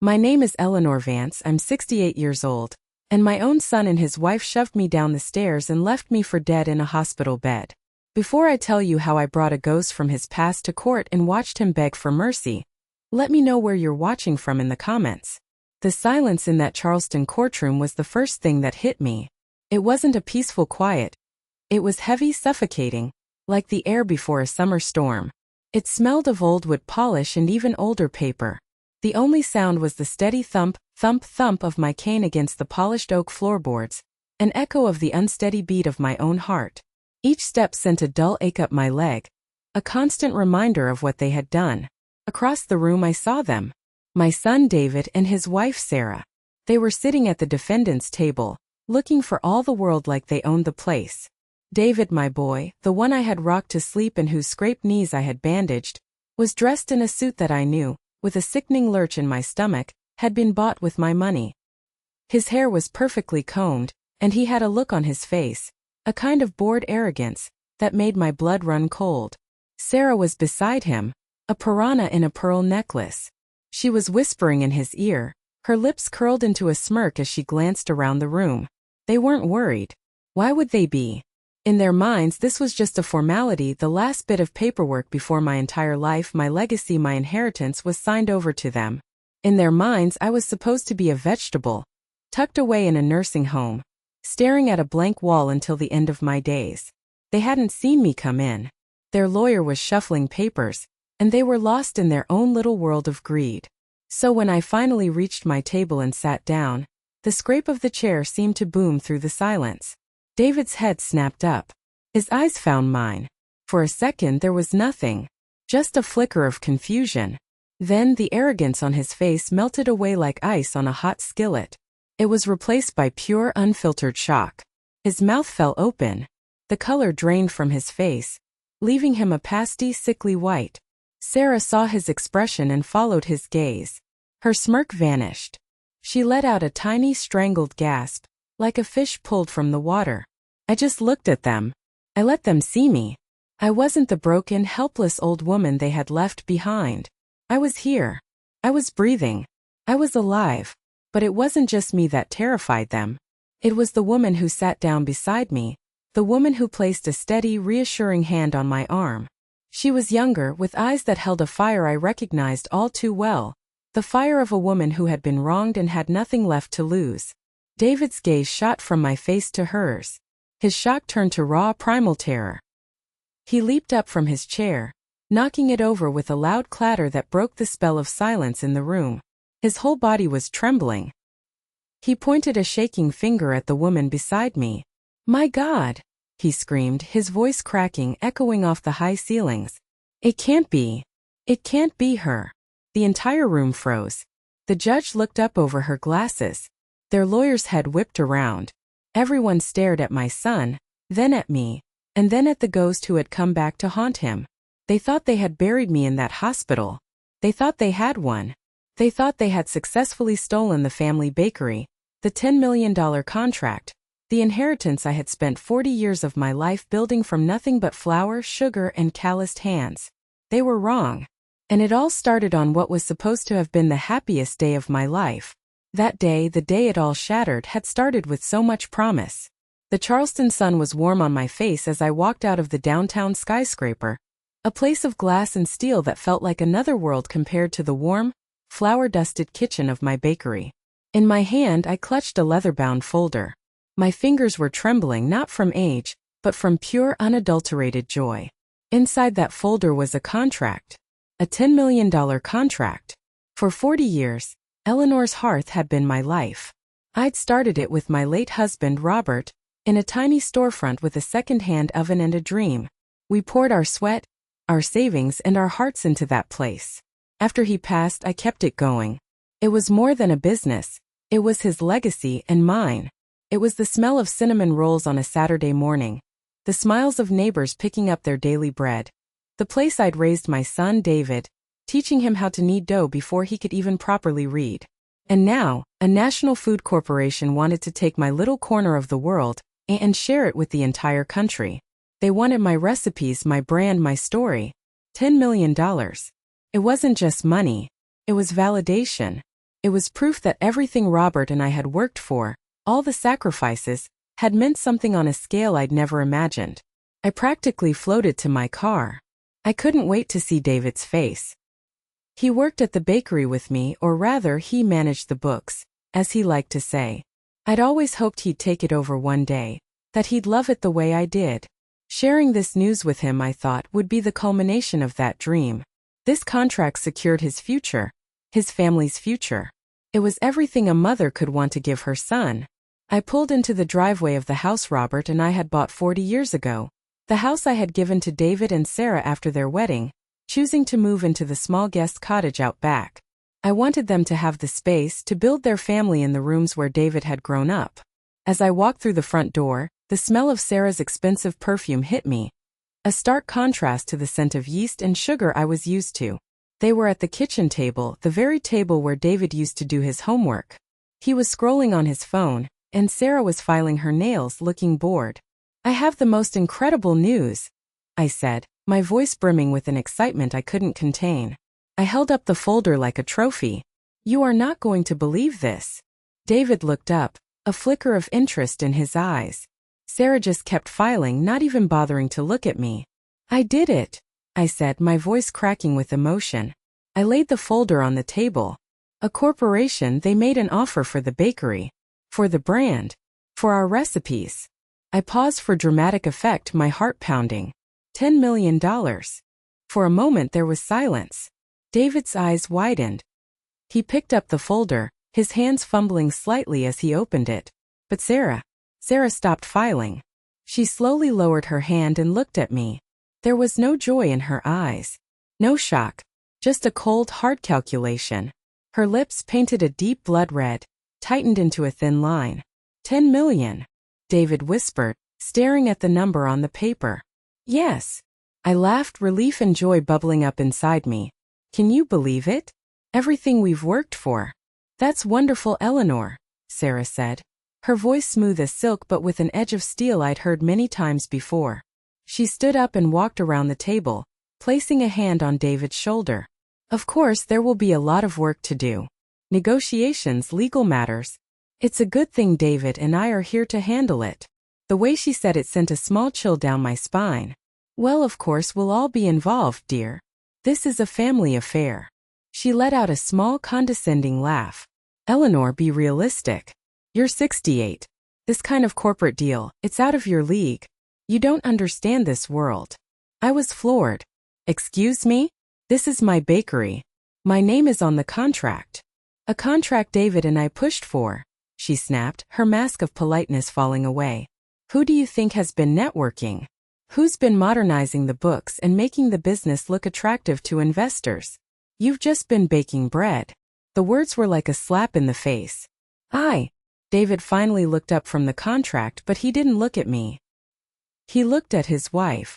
My name is Eleanor Vance, I'm 68 years old, and my own son and his wife shoved me down the stairs and left me for dead in a hospital bed. Before I tell you how I brought a ghost from his past to court and watched him beg for mercy, let me know where you're watching from in the comments. The silence in that Charleston courtroom was the first thing that hit me. It wasn't a peaceful quiet. It was heavy, suffocating, like the air before a summer storm. It smelled of old wood polish and even older paper. The only sound was the steady thump, thump, thump of my cane against the polished oak floorboards, an echo of the unsteady beat of my own heart. Each step sent a dull ache up my leg, a constant reminder of what they had done. Across the room I saw them. My son David and his wife Sarah. They were sitting at the defendant's table, looking for all the world like they owned the place. David, my boy, the one I had rocked to sleep and whose scraped knees I had bandaged, was dressed in a suit that I knew, with a sickening lurch in my stomach, had been bought with my money. His hair was perfectly combed, and he had a look on his face, a kind of bored arrogance, that made my blood run cold. Sarah was beside him, a piranha in a pearl necklace. She was whispering in his ear, her lips curled into a smirk as she glanced around the room. They weren't worried. Why would they be? In their minds this was just a formality, the last bit of paperwork before my entire life, my legacy, my inheritance was signed over to them. In their minds I was supposed to be a vegetable, tucked away in a nursing home, staring at a blank wall until the end of my days. They hadn't seen me come in. Their lawyer was shuffling papers, and they were lost in their own little world of greed. So when I finally reached my table and sat down, the scrape of the chair seemed to boom through the silence. David's head snapped up. His eyes found mine. For a second there was nothing, just a flicker of confusion. Then the arrogance on his face melted away like ice on a hot skillet. It was replaced by pure, unfiltered shock. His mouth fell open. The color drained from his face, leaving him a pasty, sickly white. Sarah saw his expression and followed his gaze. Her smirk vanished. She let out a tiny, strangled gasp, like a fish pulled from the water. I just looked at them. I let them see me. I wasn't the broken, helpless old woman they had left behind. I was here. I was breathing. I was alive. But it wasn't just me that terrified them. It was the woman who sat down beside me, the woman who placed a steady, reassuring hand on my arm. She was younger, with eyes that held a fire I recognized all too well, the fire of a woman who had been wronged and had nothing left to lose. David's gaze shot from my face to hers. His shock turned to raw, primal terror. He leaped up from his chair, knocking it over with a loud clatter that broke the spell of silence in the room. His whole body was trembling. He pointed a shaking finger at the woman beside me. "My God!" he screamed, his voice cracking, echoing off the high ceilings. "It can't be. It can't be her." The entire room froze. The judge looked up over her glasses. Their lawyer's head whipped around. Everyone stared at my son, then at me, and then at the ghost who had come back to haunt him. They thought they had buried me in that hospital. They thought they had one. They thought they had successfully stolen the family bakery, the $10 million contract, the inheritance I had spent 40 years of my life building from nothing but flour, sugar, and calloused hands. They were wrong. And it all started on what was supposed to have been the happiest day of my life. That day, the day it all shattered, had started with so much promise. The Charleston sun was warm on my face as I walked out of the downtown skyscraper, a place of glass and steel that felt like another world compared to the warm, flour-dusted kitchen of my bakery. In my hand I clutched a leather-bound folder. My fingers were trembling not from age, but from pure, unadulterated joy. Inside that folder was a contract. A $10 million contract. For 40 years, Eleanor's hearth had been my life. I'd started it with my late husband Robert, in a tiny storefront with a second-hand oven and a dream. We poured our sweat, our savings, and our hearts into that place. After he passed, I kept it going. It was more than a business. It was his legacy and mine. It was the smell of cinnamon rolls on a Saturday morning, the smiles of neighbors picking up their daily bread, the place I'd raised my son David, teaching him how to knead dough before he could even properly read. And now, a national food corporation wanted to take my little corner of the world and share it with the entire country. They wanted my recipes, my brand, my story. $10 million. It wasn't just money. It was validation. It was proof that everything Robert and I had worked for, all the sacrifices, had meant something on a scale I'd never imagined. I practically floated to my car. I couldn't wait to see David's face. He worked at the bakery with me, or rather he managed the books, as he liked to say. I'd always hoped he'd take it over one day, that he'd love it the way I did. Sharing this news with him, I thought, would be the culmination of that dream. This contract secured his future, his family's future. It was everything a mother could want to give her son. I pulled into the driveway of the house Robert and I had bought 40 years ago, the house I had given to David and Sarah after their wedding, choosing to move into the small guest cottage out back. I wanted them to have the space to build their family in the rooms where David had grown up. As I walked through the front door, the smell of Sarah's expensive perfume hit me, a stark contrast to the scent of yeast and sugar I was used to. They were at the kitchen table, the very table where David used to do his homework. He was scrolling on his phone, and Sarah was filing her nails, looking bored. "I have the most incredible news," I said, my voice brimming with an excitement I couldn't contain. I held up the folder like a trophy. "You are not going to believe this." David looked up, a flicker of interest in his eyes. Sarah just kept filing, not even bothering to look at me. "I did it," I said, my voice cracking with emotion. I laid the folder on the table. A corporation, they made an offer for the bakery, for the brand, for our recipes. I paused for dramatic effect, my heart pounding. $10 million. For a moment there was silence. David's eyes widened. He picked up the folder, his hands fumbling slightly as he opened it. But Sarah stopped filing. She slowly lowered her hand and looked at me. There was no joy in her eyes. No shock. Just a cold, hard calculation. Her lips, painted a deep blood red, tightened into a thin line. 10 million. David whispered, staring at the number on the paper. "Yes." I laughed, relief and joy bubbling up inside me. "Can you believe it? Everything we've worked for." "That's wonderful, Eleanor," Sarah said. Her voice smooth as silk but with an edge of steel I'd heard many times before. She stood up and walked around the table, placing a hand on David's shoulder. "Of course there will be a lot of work to do. Negotiations, legal matters. It's a good thing David and I are here to handle it." The way she said it sent a small chill down my spine. "Well, of course we'll all be involved, dear. This is a family affair." She let out a small condescending laugh. "Eleanor, be realistic. You're 68. This kind of corporate deal, it's out of your league. You don't understand this world." I was floored. "Excuse me? This is my bakery. My name is on the contract." "A contract David and I pushed for," she snapped, her mask of politeness falling away. "Who do you think has been networking? Who's been modernizing the books and making the business look attractive to investors? You've just been baking bread." The words were like a slap in the face. David finally looked up from the contract, but he didn't look at me. He looked at his wife.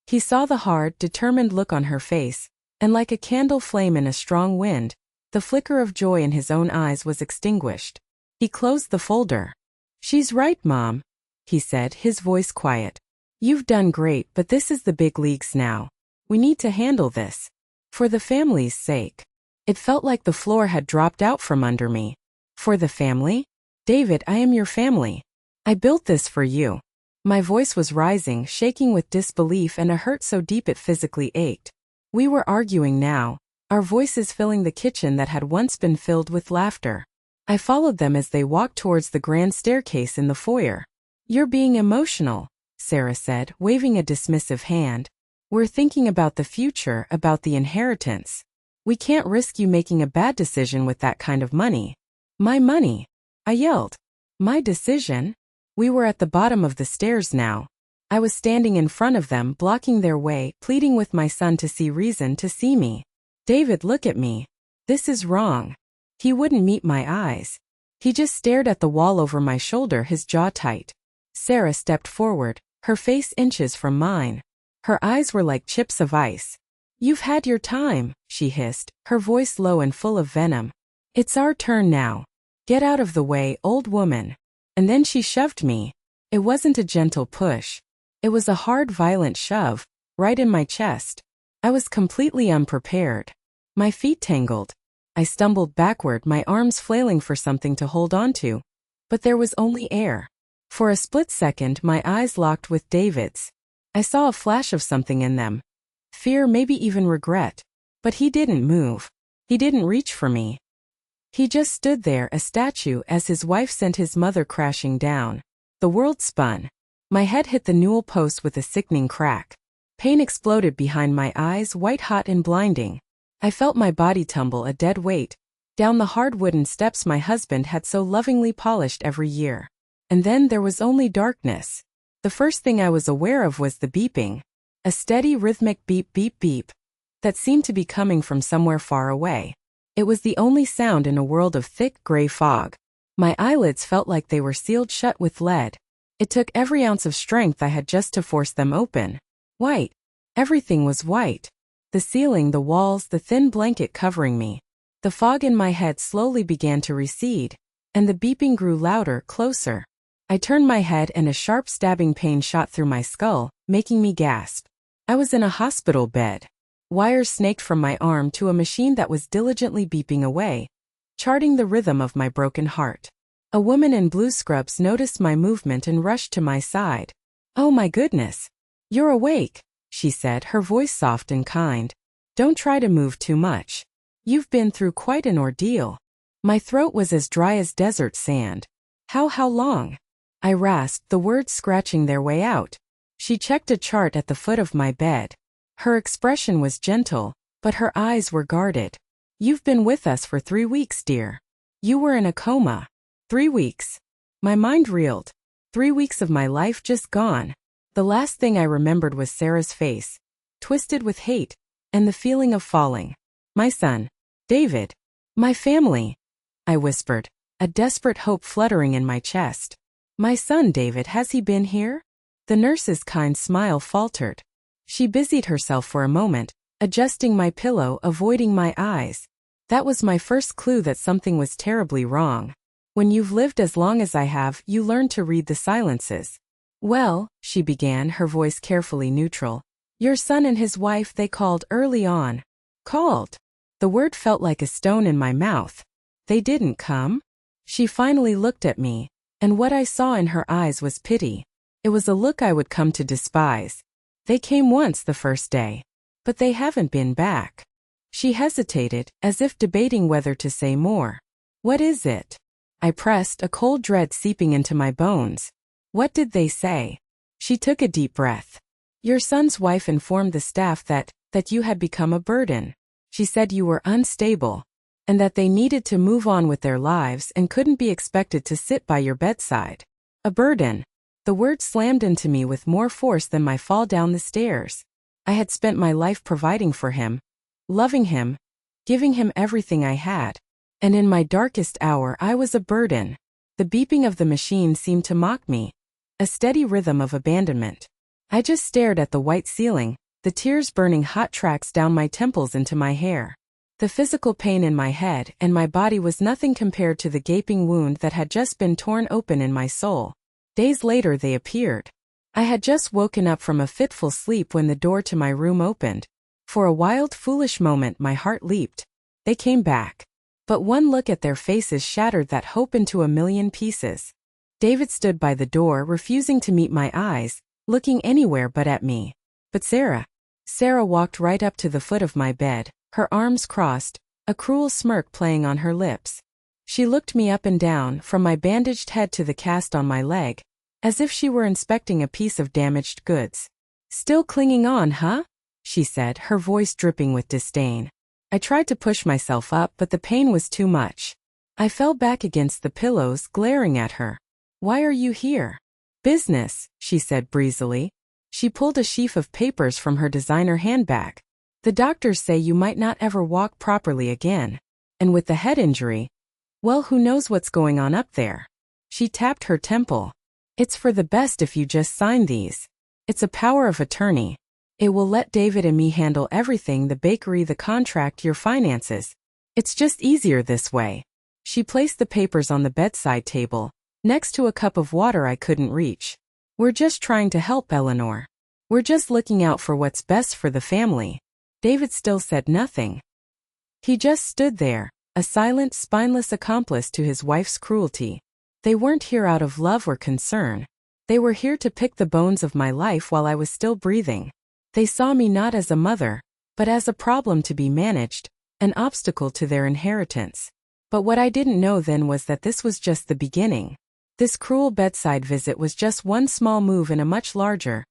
He saw the hard, determined look on her face, and like a candle flame in a strong wind, the flicker of joy in his own eyes was extinguished. He closed the folder. "She's right, Mom," he said, his voice quiet. "You've done great, but this is the big leagues now. We need to handle this. For the family's sake." It felt like the floor had dropped out from under me. "For the family? David, I am your family. I built this for you." My voice was rising, shaking with disbelief and a hurt so deep it physically ached. We were arguing now, our voices filling the kitchen that had once been filled with laughter. I followed them as they walked towards the grand staircase in the foyer. "You're being emotional," Sarah said, waving a dismissive hand. "We're thinking about the future, about the inheritance. We can't risk you making a bad decision with that kind of money." "My money!" I yelled. "My decision?" We were at the bottom of the stairs now. I was standing in front of them, blocking their way, pleading with my son to see reason, to see me. "David, look at me. This is wrong." He wouldn't meet my eyes. He just stared at the wall over my shoulder, his jaw tight. Sarah stepped forward, her face inches from mine. Her eyes were like chips of ice. "You've had your time," she hissed, her voice low and full of venom. "It's our turn now. Get out of the way, old woman." And then she shoved me. It wasn't a gentle push. It was a hard, violent shove, right in my chest. I was completely unprepared. My feet tangled. I stumbled backward, my arms flailing for something to hold onto. But there was only air. For a split second, my eyes locked with David's. I saw a flash of something in them. Fear, maybe even regret. But he didn't move. He didn't reach for me. He just stood there, a statue, as his wife sent his mother crashing down. The world spun. My head hit the newel post with a sickening crack. Pain exploded behind my eyes, white-hot and blinding. I felt my body tumble, a dead weight, down the hard wooden steps my husband had so lovingly polished every year. And then there was only darkness. The first thing I was aware of was the beeping. A steady, rhythmic beep, beep, beep, that seemed to be coming from somewhere far away. It was the only sound in a world of thick, gray fog. My eyelids felt like they were sealed shut with lead. It took every ounce of strength I had just to force them open. White. Everything was white. The ceiling, the walls, the thin blanket covering me. The fog in my head slowly began to recede, and the beeping grew louder, closer. I turned my head and a sharp stabbing pain shot through my skull, making me gasp. I was in a hospital bed. Wires snaked from my arm to a machine that was diligently beeping away, charting the rhythm of my broken heart. A woman in blue scrubs noticed my movement and rushed to my side. "Oh my goodness. You're awake," she said, her voice soft and kind. "Don't try to move too much. You've been through quite an ordeal." My throat was as dry as desert sand. How long?" I rasped, the words scratching their way out. She checked a chart at the foot of my bed. Her expression was gentle, but her eyes were guarded. "You've been with us for 3 weeks, dear. You were in a coma. 3 weeks." My mind reeled. 3 weeks of my life just gone. The last thing I remembered was Sarah's face, twisted with hate, and the feeling of falling. "My son. David. My family," I whispered, a desperate hope fluttering in my chest. "My son David, has he been here?" The nurse's kind smile faltered. She busied herself for a moment, adjusting my pillow, avoiding my eyes. That was my first clue that something was terribly wrong. When you've lived as long as I have, you learn to read the silences. "Well," she began, her voice carefully neutral. "Your son and his wife, they called early on." "Called?" The word felt like a stone in my mouth. "They didn't come?" She finally looked at me, and what I saw in her eyes was pity. It was a look I would come to despise. "They came once the first day. But they haven't been back." She hesitated, as if debating whether to say more. "What is it?" I pressed, a cold dread seeping into my bones. "What did they say?" She took a deep breath. "Your son's wife informed the staff that you had become a burden. She said you were unstable, and that they needed to move on with their lives and couldn't be expected to sit by your bedside." A burden. The word slammed into me with more force than my fall down the stairs. I had spent my life providing for him, loving him, giving him everything I had. And in my darkest hour I was a burden. The beeping of the machine seemed to mock me, a steady rhythm of abandonment. I just stared at the white ceiling, the tears burning hot tracks down my temples into my hair. The physical pain in my head and my body was nothing compared to the gaping wound that had just been torn open in my soul. Days later they appeared. I had just woken up from a fitful sleep when the door to my room opened. For a wild, foolish moment my heart leaped. They came back. But one look at their faces shattered that hope into a million pieces. David stood by the door, refusing to meet my eyes, looking anywhere but at me. But Sarah walked right up to the foot of my bed, her arms crossed, a cruel smirk playing on her lips. She looked me up and down, from my bandaged head to the cast on my leg, as if she were inspecting a piece of damaged goods. "Still clinging on, huh?" she said, her voice dripping with disdain. I tried to push myself up, but the pain was too much. I fell back against the pillows, glaring at her. "Why are you here?" "Business," she said breezily. She pulled a sheaf of papers from her designer handbag. "The doctors say you might not ever walk properly again. And with the head injury, well, who knows what's going on up there." She tapped her temple. "It's for the best if you just sign these. It's a power of attorney. It will let David and me handle everything, the bakery, the contract, your finances. It's just easier this way." She placed the papers on the bedside table, next to a cup of water I couldn't reach. "We're just trying to help, Eleanor. We're just looking out for what's best for the family." David still said nothing. He just stood there, a silent, spineless accomplice to his wife's cruelty. They weren't here out of love or concern. They were here to pick the bones of my life while I was still breathing. They saw me not as a mother, but as a problem to be managed, an obstacle to their inheritance. But what I didn't know then was that this was just the beginning. This cruel bedside visit was just one small move in a much larger,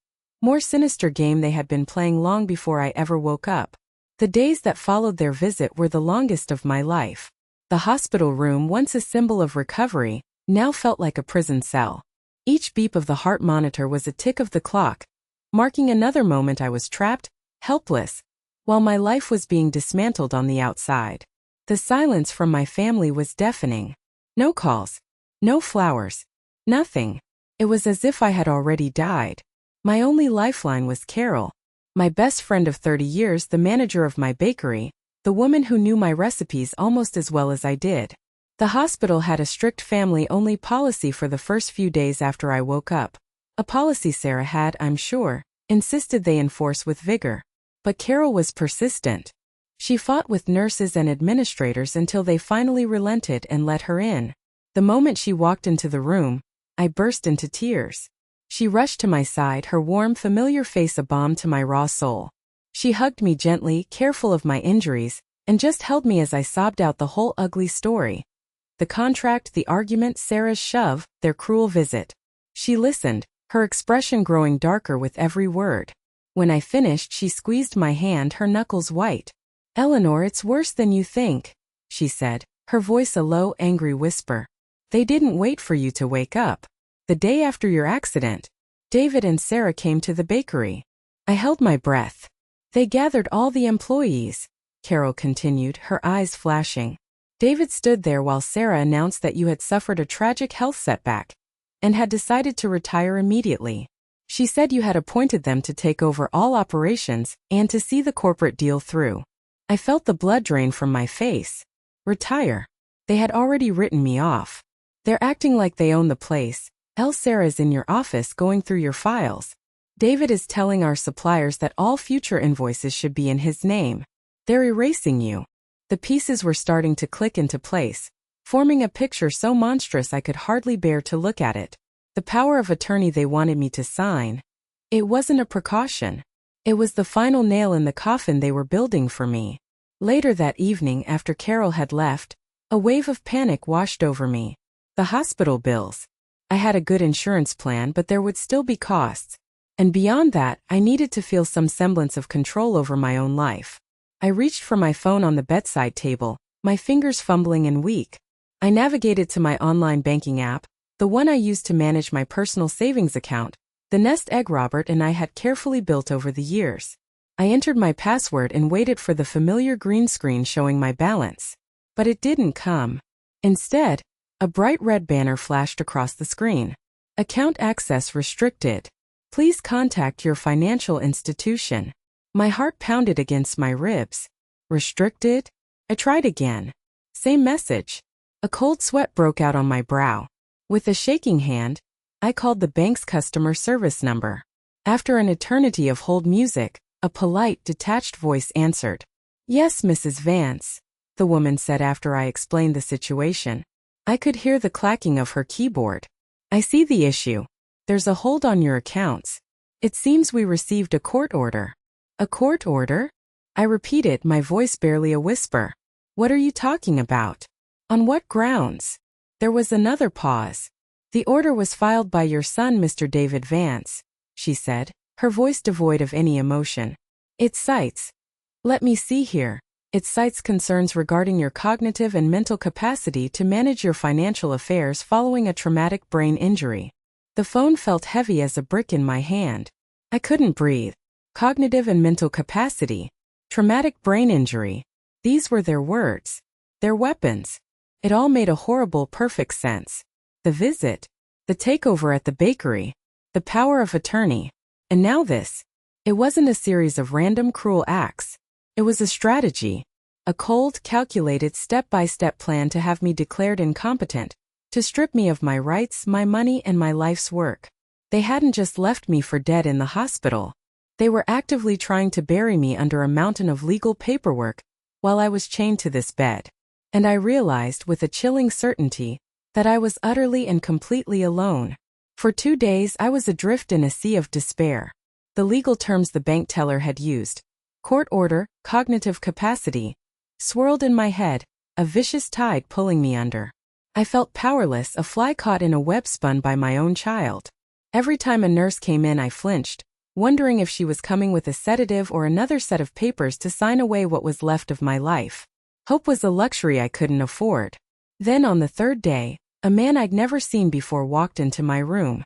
more sinister game they had been playing long before I ever woke up. The days that followed their visit were the longest of my life. The hospital room, once a symbol of recovery, now felt like a prison cell. Each beep of the heart monitor was a tick of the clock, marking another moment I was trapped, helpless, while my life was being dismantled on the outside. The silence from my family was deafening. No calls, no flowers, nothing. It was as if I had already died. My only lifeline was Carol, my best friend of 30 years, the manager of my bakery, the woman who knew my recipes almost as well as I did. The hospital had a strict family-only policy for the first few days after I woke up. A policy Sarah had, I'm sure, insisted they enforce with vigor. But Carol was persistent. She fought with nurses and administrators until they finally relented and let her in. The moment she walked into the room, I burst into tears. She rushed to my side, her warm, familiar face a balm to my raw soul. She hugged me gently, careful of my injuries, and just held me as I sobbed out the whole ugly story. The contract, the argument, Sarah's shove, their cruel visit. She listened, her expression growing darker with every word. When I finished, she squeezed my hand, her knuckles white. "Eleanor, it's worse than you think," she said, her voice a low, angry whisper. "They didn't wait for you to wake up. The day after your accident, David and Sarah came to the bakery." I held my breath. "They gathered all the employees," Carol continued, her eyes flashing. "David stood there while Sarah announced that you had suffered a tragic health setback and had decided to retire immediately. She said you had appointed them to take over all operations and to see the corporate deal through." I felt the blood drain from my face. Retire? They had already written me off. They're acting like they own the place. Sarah's in your office going through your files. David is telling our suppliers that all future invoices should be in his name. They're erasing you. The pieces were starting to click into place, forming a picture so monstrous I could hardly bear to look at it. The power of attorney they wanted me to sign. It wasn't a precaution. It was the final nail in the coffin they were building for me. Later that evening, after Carol had left, a wave of panic washed over me. The hospital bills. I had a good insurance plan, but there would still be costs. And beyond that, I needed to feel some semblance of control over my own life. I reached for my phone on the bedside table, my fingers fumbling and weak. I navigated to my online banking app, the one I used to manage my personal savings account, the nest egg Robert and I had carefully built over the years. I entered my password and waited for the familiar green screen showing my balance. But it didn't come. Instead, a bright red banner flashed across the screen. "Account access restricted. Please contact your financial institution." My heart pounded against my ribs. Restricted? I tried again. Same message. A cold sweat broke out on my brow. With a shaking hand, I called the bank's customer service number. After an eternity of hold music, a polite, detached voice answered. "Yes, Mrs. Vance," the woman said after I explained the situation. I could hear the clacking of her keyboard. "I see the issue. There's a hold on your accounts. It seems we received a court order." "A court order?" I repeated, my voice barely a whisper. "What are you talking about? On what grounds?" There was another pause. "The order was filed by your son, Mr. David Vance," she said, her voice devoid of any emotion. "It cites. Let me see here. It cites concerns regarding your cognitive and mental capacity to manage your financial affairs following a traumatic brain injury." The phone felt heavy as a brick in my hand. I couldn't breathe. Cognitive and mental capacity. Traumatic brain injury. These were their words. Their weapons. It all made a horrible, perfect sense. The visit. The takeover at the bakery. The power of attorney. And now this. It wasn't a series of random cruel acts. It was a strategy. A cold, calculated, step-by-step plan to have me declared incompetent, to strip me of my rights, my money, and my life's work. They hadn't just left me for dead in the hospital. They were actively trying to bury me under a mountain of legal paperwork while I was chained to this bed. And I realized with a chilling certainty that I was utterly and completely alone. For 2 days I was adrift in a sea of despair. The legal terms the bank teller had used, court order, cognitive capacity, swirled in my head, a vicious tide pulling me under. I felt powerless, a fly caught in a web spun by my own child. Every time a nurse came in I flinched, wondering if she was coming with a sedative or another set of papers to sign away what was left of my life. Hope was a luxury I couldn't afford. Then on the 3rd day, a man I'd never seen before walked into my room.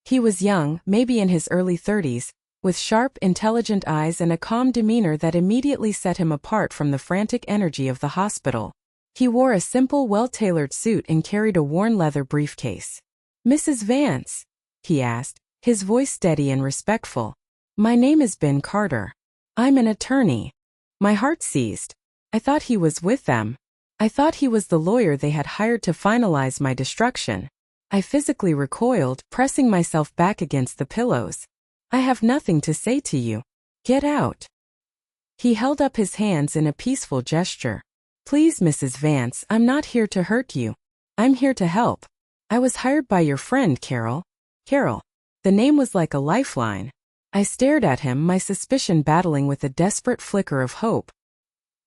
He was young, maybe in his early 30s, with sharp, intelligent eyes and a calm demeanor that immediately set him apart from the frantic energy of the hospital. He wore a simple, well-tailored suit and carried a worn leather briefcase. "Mrs. Vance?" he asked, his voice steady and respectful. "My name is Ben Carter. I'm an attorney." My heart seized. I thought he was with them. I thought he was the lawyer they had hired to finalize my destruction. I physically recoiled, pressing myself back against the pillows. "I have nothing to say to you. Get out." He held up his hands in a peaceful gesture. "Please, Mrs. Vance, I'm not here to hurt you. I'm here to help. I was hired by your friend, Carol." Carol. The name was like a lifeline. I stared at him, my suspicion battling with a desperate flicker of hope.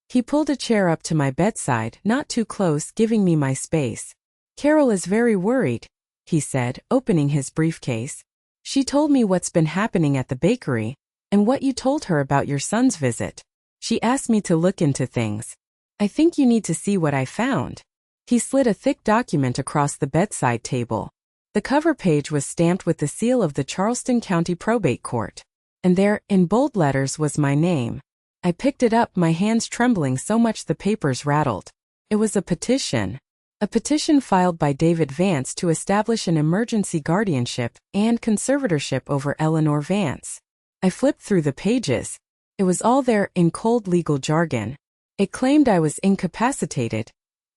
He pulled a chair up to my bedside, not too close, giving me my space. "Carol is very worried," he said, opening his briefcase. "She told me what's been happening at the bakery, and what you told her about your son's visit. She asked me to look into things. I think you need to see what I found." He slid a thick document across the bedside table. The cover page was stamped with the seal of the Charleston County Probate Court. And there, in bold letters, was my name. I picked it up, my hands trembling so much the papers rattled. It was a petition. A petition filed by David Vance to establish an emergency guardianship and conservatorship over Eleanor Vance. I flipped through the pages. It was all there in cold legal jargon. It claimed I was incapacitated,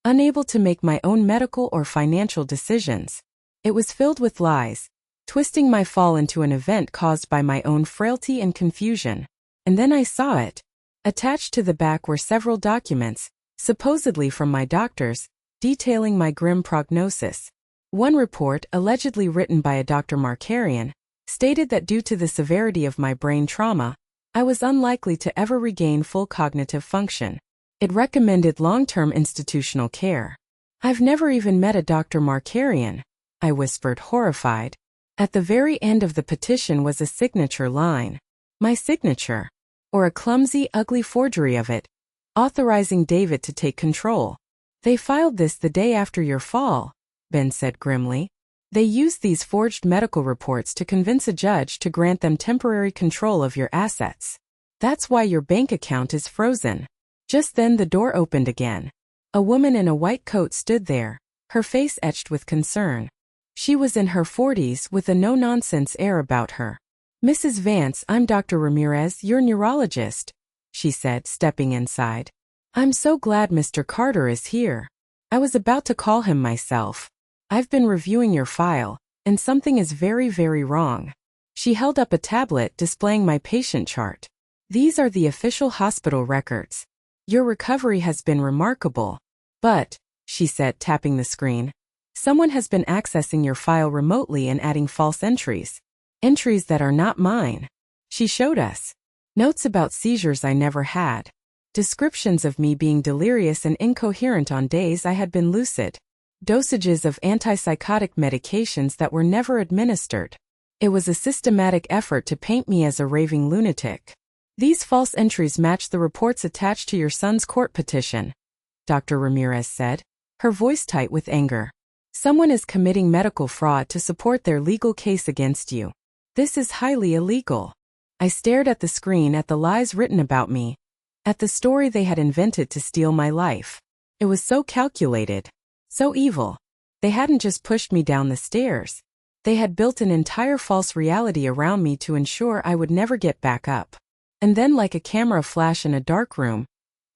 unable to make my own medical or financial decisions. It was filled with lies, twisting my fall into an event caused by my own frailty and confusion. And then I saw it. Attached to the back were several documents, supposedly from my doctors, detailing my grim prognosis. One report, allegedly written by a Dr. Markarian, stated that due to the severity of my brain trauma, I was unlikely to ever regain full cognitive function. It recommended long-term institutional care. "I've never even met a Dr. Markarian," I whispered, horrified. At the very end of the petition was a signature line. My signature. Or a clumsy, ugly forgery of it, authorizing David to take control. "They filed this the day after your fall," Ben said grimly. "They used these forged medical reports to convince a judge to grant them temporary control of your assets. That's why your bank account is frozen." Just then the door opened again. A woman in a white coat stood there, her face etched with concern. She was in her 40s with a no-nonsense air about her. "Mrs. Vance, I'm Dr. Ramirez, your neurologist," she said, stepping inside. "I'm so glad Mr. Carter is here. I was about to call him myself. I've been reviewing your file, and something is very, very wrong." She held up a tablet displaying my patient chart. "These are the official hospital records. Your recovery has been remarkable. But," she said, tapping the screen, "someone has been accessing your file remotely and adding false entries. Entries that are not mine." She showed us notes about seizures I never had, descriptions of me being delirious and incoherent on days I had been lucid, dosages of antipsychotic medications that were never administered. It was a systematic effort to paint me as a raving lunatic. "These false entries match the reports attached to your son's court petition," Dr. Ramirez said, her voice tight with anger. "Someone is committing medical fraud to support their legal case against you. This is highly illegal." I stared at the screen, at the lies written about me, at the story they had invented to steal my life. It was so calculated, so evil. They hadn't just pushed me down the stairs. They had built an entire false reality around me to ensure I would never get back up. And then, like a camera flash in a dark room,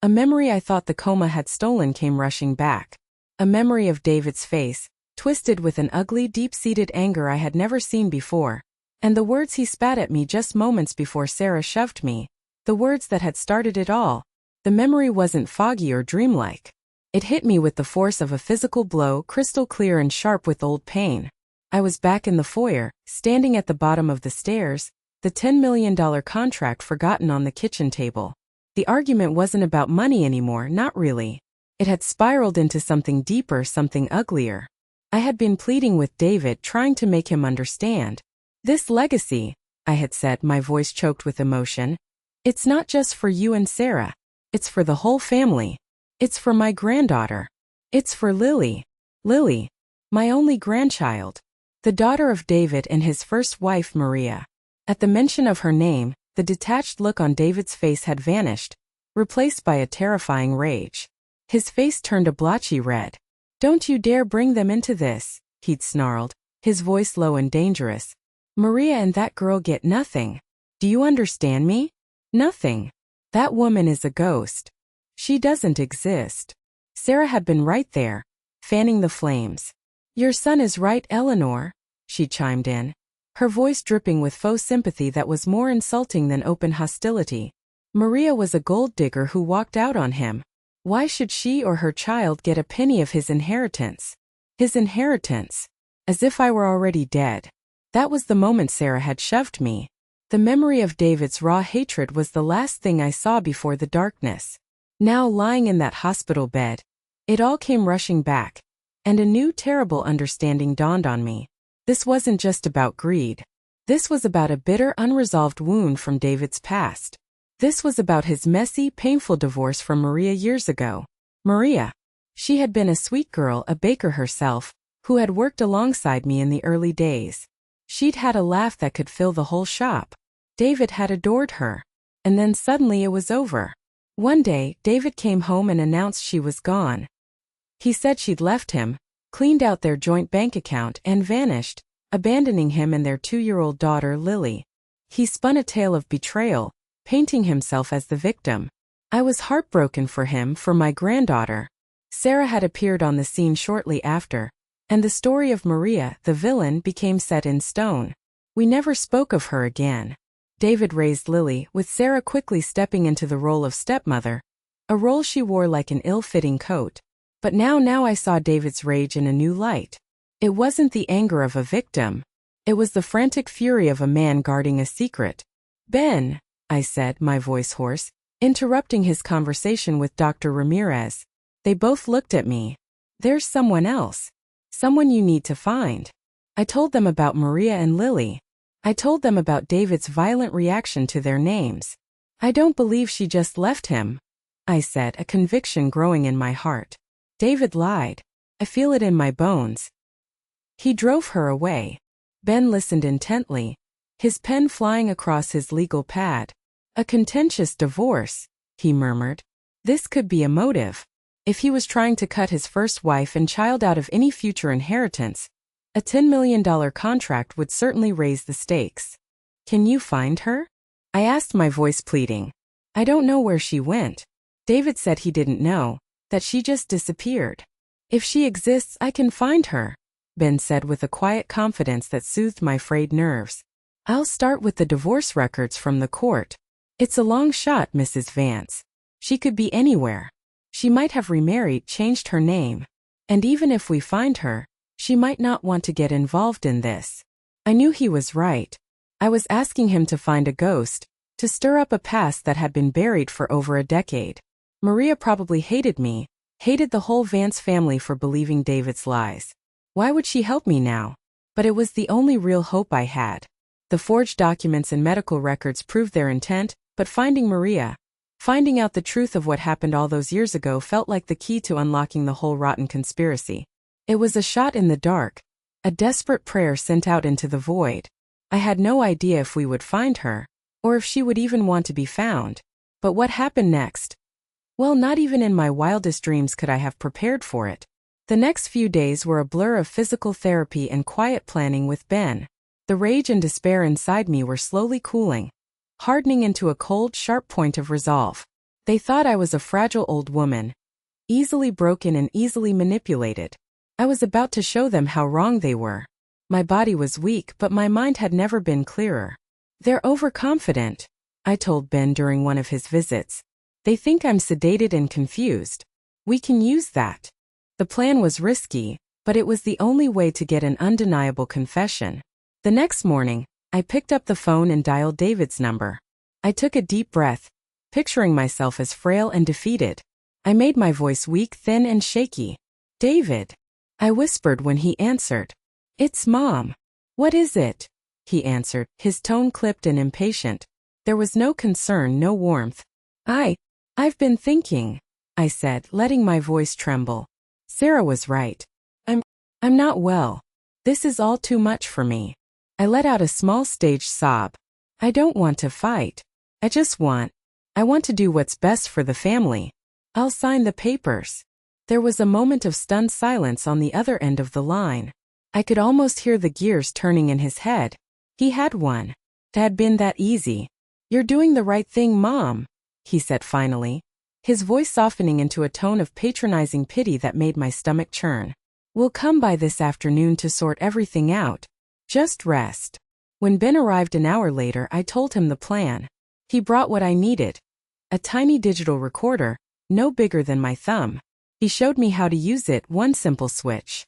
a memory I thought the coma had stolen came rushing back. A memory of David's face, twisted with an ugly, deep-seated anger I had never seen before. And the words he spat at me just moments before Sarah shoved me. The words that had started it all. The memory wasn't foggy or dreamlike. It hit me with the force of a physical blow, crystal clear and sharp with old pain. I was back in the foyer, standing at the bottom of the stairs, the $10 million contract forgotten on the kitchen table. The argument wasn't about money anymore, not really. It had spiraled into something deeper, something uglier. I had been pleading with David, trying to make him understand. This legacy, I had said, my voice choked with emotion. It's not just for you and Sarah. It's for the whole family. It's for my granddaughter. It's for Lily. Lily, my only grandchild. The daughter of David and his first wife, Maria. At the mention of her name, the detached look on David's face had vanished, replaced by a terrifying rage. His face turned a blotchy red. Don't you dare bring them into this, he'd snarled, his voice low and dangerous. Maria and that girl get nothing. Do you understand me? Nothing. That woman is a ghost. She doesn't exist. Sarah had been right there, fanning the flames. Your son is right, Eleanor, she chimed in, her voice dripping with faux sympathy that was more insulting than open hostility. Maria was a gold digger who walked out on him. Why should she or her child get a penny of his inheritance? His inheritance. As if I were already dead. That was the moment Sarah had shoved me. The memory of David's raw hatred was the last thing I saw before the darkness. Now lying in that hospital bed, it all came rushing back. And a new terrible understanding dawned on me. This wasn't just about greed. This was about a bitter, unresolved wound from David's past. This was about his messy, painful divorce from Maria years ago. Maria. She had been a sweet girl, a baker herself, who had worked alongside me in the early days. She'd had a laugh that could fill the whole shop. David had adored her. And then suddenly it was over. One day, David came home and announced she was gone. He said she'd left him, cleaned out their joint bank account and vanished, abandoning him and their 2-year-old daughter, Lily. He spun a tale of betrayal, painting himself as the victim. I was heartbroken for him, for my granddaughter. Sarah had appeared on the scene shortly after, and the story of Maria, the villain, became set in stone. We never spoke of her again. David raised Lily, with Sarah quickly stepping into the role of stepmother, a role she wore like an ill-fitting coat. But now I saw David's rage in a new light. It wasn't the anger of a victim. It was the frantic fury of a man guarding a secret. Ben, I said, my voice hoarse, interrupting his conversation with Dr. Ramirez. They both looked at me. There's someone else. Someone you need to find. I told them about Maria and Lily. I told them about David's violent reaction to their names. I don't believe she just left him, I said, a conviction growing in my heart. David lied. I feel it in my bones. He drove her away. Ben listened intently, his pen flying across his legal pad. A contentious divorce, he murmured. This could be a motive. If he was trying to cut his first wife and child out of any future inheritance, a $10 million contract would certainly raise the stakes. Can you find her? I asked, my voice pleading. I don't know where she went. David said he didn't know, that she just disappeared. If she exists, I can find her, Ben said with a quiet confidence that soothed my frayed nerves. I'll start with the divorce records from the court. It's a long shot, Mrs. Vance. She could be anywhere. She might have remarried, changed her name. And even if we find her, she might not want to get involved in this. I knew he was right. I was asking him to find a ghost, to stir up a past that had been buried for over a decade. Maria probably hated me, hated the whole Vance family for believing David's lies. Why would she help me now? But it was the only real hope I had. The forged documents and medical records proved their intent, but finding Maria, finding out the truth of what happened all those years ago, felt like the key to unlocking the whole rotten conspiracy. It was a shot in the dark, a desperate prayer sent out into the void. I had no idea if we would find her, or if she would even want to be found. But what happened next? Well, not even in my wildest dreams could I have prepared for it. The next few days were a blur of physical therapy and quiet planning with Ben. The rage and despair inside me were slowly cooling, hardening into a cold, sharp point of resolve. They thought I was a fragile old woman, easily broken and easily manipulated. I was about to show them how wrong they were. My body was weak, but my mind had never been clearer. They're overconfident, I told Ben during one of his visits. They think I'm sedated and confused. We can use that. The plan was risky, but it was the only way to get an undeniable confession. The next morning, I picked up the phone and dialed David's number. I took a deep breath, picturing myself as frail and defeated. I made my voice weak, thin, and shaky. "David," I whispered when he answered. "It's Mom." "What is it?" he answered, his tone clipped and impatient. There was no concern, no warmth. I've been thinking," I said, letting my voice tremble. Sarah was right. I'm not well. This is all too much for me. I let out a small staged sob. I don't want to fight. I want to do what's best for the family. I'll sign the papers. There was a moment of stunned silence on the other end of the line. I could almost hear the gears turning in his head. He had won. It had been that easy. "You're doing the right thing, Mom," he said finally, his voice softening into a tone of patronizing pity that made my stomach churn. "We'll come by this afternoon to sort everything out. Just rest." When Ben arrived an hour later, I told him the plan. He brought what I needed. A tiny digital recorder, no bigger than my thumb. He showed me how to use it, one simple switch.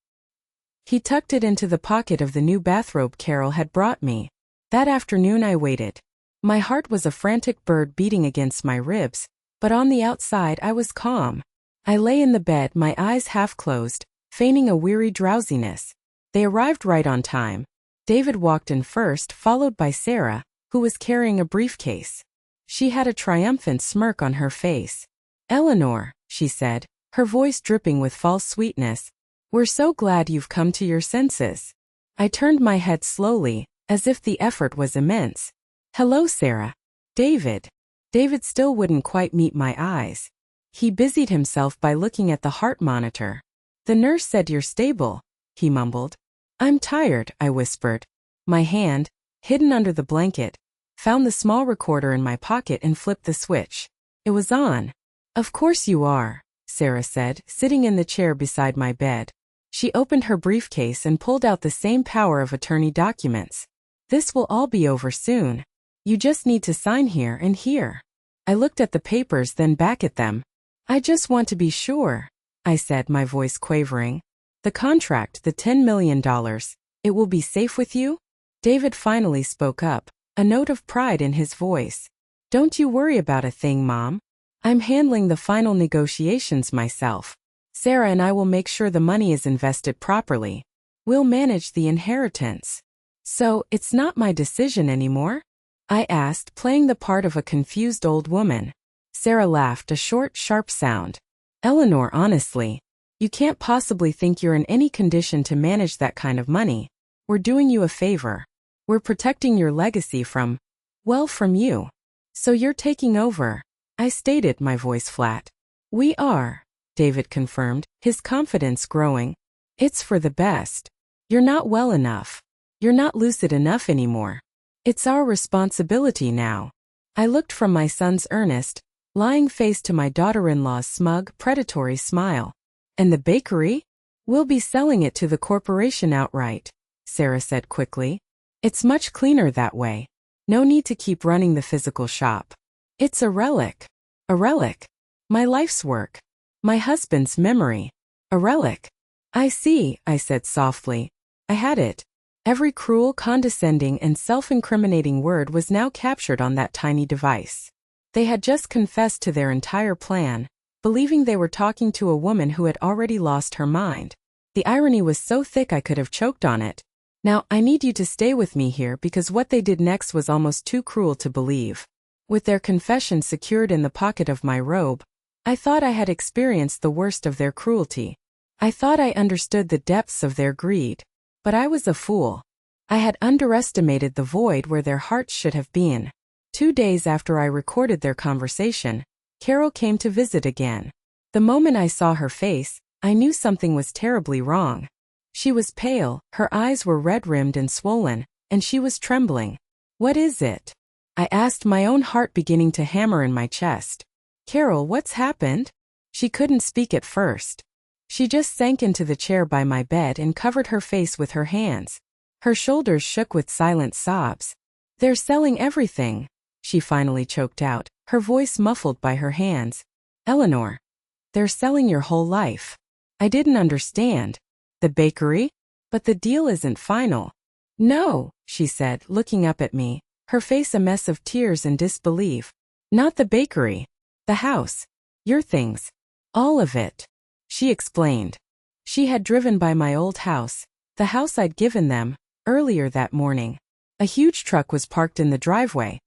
He tucked it into the pocket of the new bathrobe Carol had brought me. That afternoon I waited. My heart was a frantic bird beating against my ribs, but on the outside I was calm. I lay in the bed, my eyes half closed, feigning a weary drowsiness. They arrived right on time. David walked in first, followed by Sarah, who was carrying a briefcase. She had a triumphant smirk on her face. "Eleanor," she said, her voice dripping with false sweetness, "we're so glad you've come to your senses." I turned my head slowly, as if the effort was immense. "Hello, Sarah." "David." David still wouldn't quite meet my eyes. He busied himself by looking at the heart monitor. "The nurse said you're stable," he mumbled. "I'm tired," I whispered. My hand, hidden under the blanket, found the small recorder in my pocket and flipped the switch. It was on. "Of course you are," Sarah said, sitting in the chair beside my bed. She opened her briefcase and pulled out the same power of attorney documents. "This will all be over soon. You just need to sign here and here." I looked at the papers, then back at them. "I just want to be sure," I said, my voice quavering. "The contract, the $10 million, it will be safe with you?" David finally spoke up, a note of pride in his voice. "Don't you worry about a thing, Mom. I'm handling the final negotiations myself. Sarah and I will make sure the money is invested properly. We'll manage the inheritance." "So, it's not my decision anymore?" I asked, playing the part of a confused old woman. Sarah laughed, a short, sharp sound. "Eleanor, honestly, you can't possibly think you're in any condition to manage that kind of money. We're doing you a favor. We're protecting your legacy from you. So you're taking over," I stated, my voice flat. "We are," David confirmed, his confidence growing. "It's for the best. You're not well enough. You're not lucid enough anymore. It's our responsibility now." I looked from my son's earnest, lying face to my daughter-in-law's smug, predatory smile. "And the bakery? We'll be selling it to the corporation outright," Sarah said quickly. "It's much cleaner that way. No need to keep running the physical shop. It's a relic. A relic. My life's work. My husband's memory. A relic." "I see," I said softly. I had it. Every cruel, condescending, and self-incriminating word was now captured on that tiny device. They had just confessed to their entire plan, believing they were talking to a woman who had already lost her mind. The irony was so thick I could have choked on it. "Now, I need you to stay with me here because what they did next was almost too cruel to believe." With their confession secured in the pocket of my robe, I thought I had experienced the worst of their cruelty. I thought I understood the depths of their greed. But I was a fool. I had underestimated the void where their hearts should have been. 2 days after I recorded their conversation, Carol came to visit again. The moment I saw her face, I knew something was terribly wrong. She was pale, her eyes were red-rimmed and swollen, and she was trembling. "What is it?" I asked, my own heart beginning to hammer in my chest. "Carol, what's happened?" She couldn't speak at first. She just sank into the chair by my bed and covered her face with her hands. Her shoulders shook with silent sobs. "They're selling everything," she finally choked out, her voice muffled by her hands. "Eleanor, They're selling your whole life. I didn't understand. The bakery? But the deal isn't final. No, she said, looking up at me, her face a mess of tears and disbelief. Not the bakery. The house. Your things. All of it. She explained. She had driven by my old house, the house I'd given them, earlier that morning. A huge truck was parked in the driveway.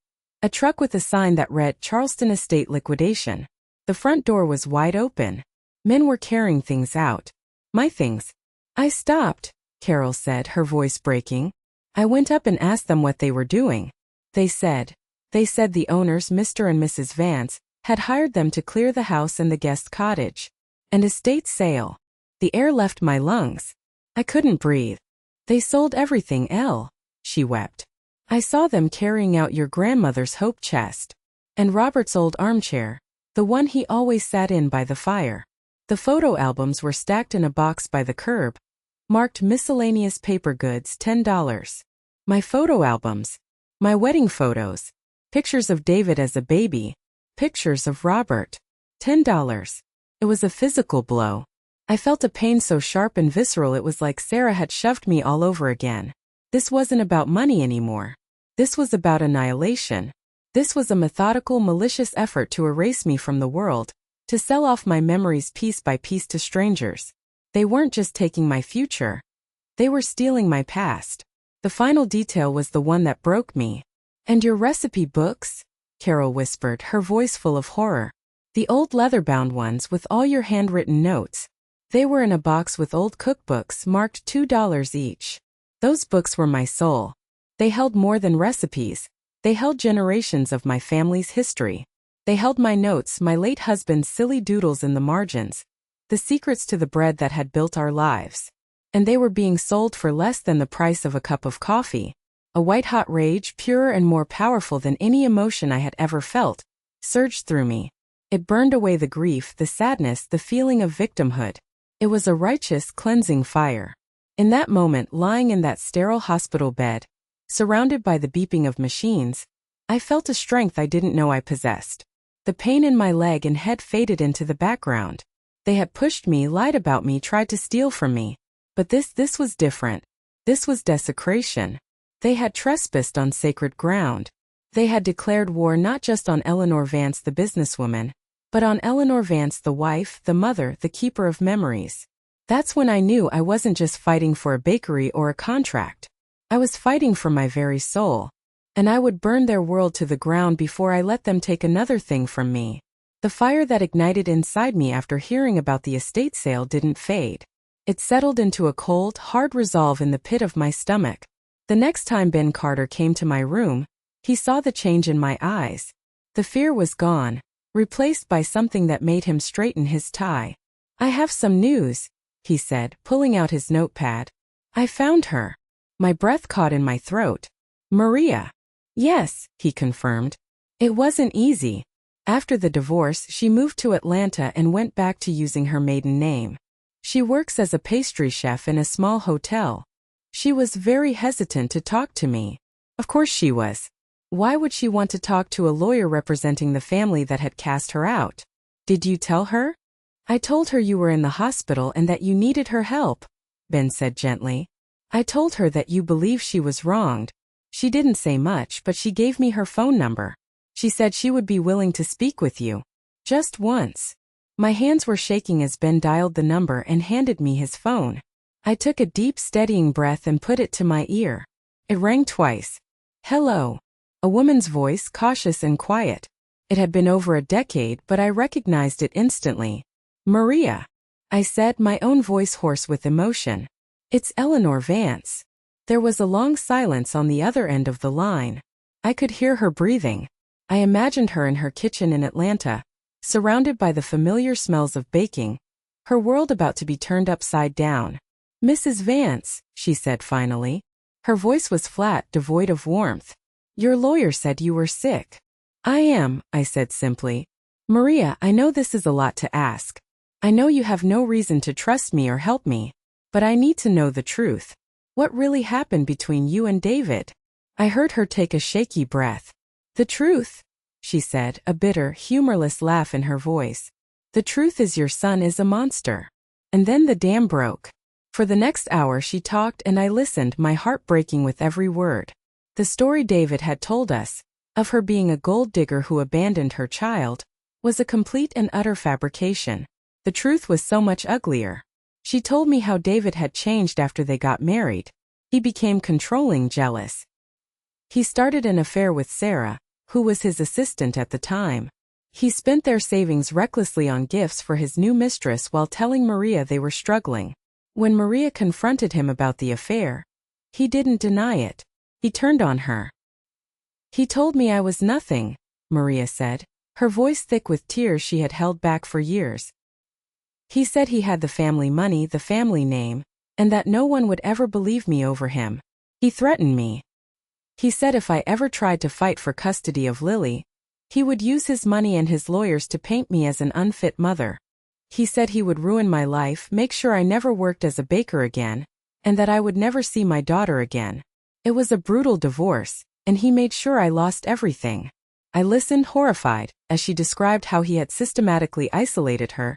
A truck with a sign that read Charleston Estate Liquidation. The front door was wide open. Men were carrying things out. My things. I stopped, Carol said, her voice breaking. I went up and asked them what they were doing. They said the owners, Mr. and Mrs. Vance, had hired them to clear the house and the guest cottage. An estate sale. The air left my lungs. I couldn't breathe. They sold everything, she wept. I saw them carrying out your grandmother's hope chest. And Robert's old armchair, the one he always sat in by the fire. The photo albums were stacked in a box by the curb, marked miscellaneous paper goods $10. My photo albums. My wedding photos. Pictures of David as a baby. Pictures of Robert. $10. It was a physical blow. I felt a pain so sharp and visceral it was like Sarah had shoved me all over again. This wasn't about money anymore. This was about annihilation. This was a methodical, malicious effort to erase me from the world, to sell off my memories piece by piece to strangers. They weren't just taking my future. They were stealing my past. The final detail was the one that broke me. And your recipe books? Carol whispered, her voice full of horror. The old leather-bound ones with all your handwritten notes. They were in a box with old cookbooks marked $2 each. Those books were my soul. They held more than recipes. They held generations of my family's history. They held my notes, my late husband's silly doodles in the margins, the secrets to the bread that had built our lives. And they were being sold for less than the price of a cup of coffee. A white-hot rage, purer and more powerful than any emotion I had ever felt, surged through me. It burned away the grief, the sadness, the feeling of victimhood. It was a righteous, cleansing fire. In that moment, lying in that sterile hospital bed, surrounded by the beeping of machines, I felt a strength I didn't know I possessed. The pain in my leg and head faded into the background. They had pushed me, lied about me, tried to steal from me. But this was different. This was desecration. They had trespassed on sacred ground. They had declared war not just on Eleanor Vance the businesswoman, but on Eleanor Vance the wife, the mother, the keeper of memories. That's when I knew I wasn't just fighting for a bakery or a contract. I was fighting for my very soul. And I would burn their world to the ground before I let them take another thing from me. The fire that ignited inside me after hearing about the estate sale didn't fade. It settled into a cold, hard resolve in the pit of my stomach. The next time Ben Carter came to my room, he saw the change in my eyes. The fear was gone, replaced by something that made him straighten his tie. I have some news, he said, pulling out his notepad. I found her. My breath caught in my throat. Maria. Yes, he confirmed. It wasn't easy. After the divorce, she moved to Atlanta and went back to using her maiden name. She works as a pastry chef in a small hotel. She was very hesitant to talk to me. Of course she was. Why would she want to talk to a lawyer representing the family that had cast her out? Did you tell her? I told her you were in the hospital and that you needed her help, Ben said gently. I told her that you believe she was wronged. She didn't say much, but she gave me her phone number. She said she would be willing to speak with you. Just once. My hands were shaking as Ben dialed the number and handed me his phone. I took a deep, steadying breath and put it to my ear. It rang twice. Hello. A woman's voice, cautious and quiet. It had been over a decade, but I recognized it instantly. Maria. I said, my own voice hoarse with emotion. It's Eleanor Vance. There was a long silence on the other end of the line. I could hear her breathing. I imagined her in her kitchen in Atlanta, surrounded by the familiar smells of baking, her world about to be turned upside down. Mrs. Vance, she said finally. Her voice was flat, devoid of warmth. Your lawyer said you were sick. I am, I said simply. Maria, I know this is a lot to ask. I know you have no reason to trust me or help me. But I need to know the truth. What really happened between you and David? I heard her take a shaky breath. The truth, she said, a bitter, humorless laugh in her voice. The truth is your son is a monster. And then the dam broke. For the next hour she talked and I listened, my heart breaking with every word. The story David had told us, of her being a gold digger who abandoned her child, was a complete and utter fabrication. The truth was so much uglier. She told me how David had changed after they got married. He became controlling, jealous. He started an affair with Sarah, who was his assistant at the time. He spent their savings recklessly on gifts for his new mistress while telling Maria they were struggling. When Maria confronted him about the affair, he didn't deny it. He turned on her. He told me I was nothing, Maria said, her voice thick with tears she had held back for years. He said he had the family money, the family name, and that no one would ever believe me over him. He threatened me. He said if I ever tried to fight for custody of Lily, he would use his money and his lawyers to paint me as an unfit mother. He said he would ruin my life, make sure I never worked as a baker again, and that I would never see my daughter again. It was a brutal divorce, and he made sure I lost everything. I listened horrified, as she described how he had systematically isolated her,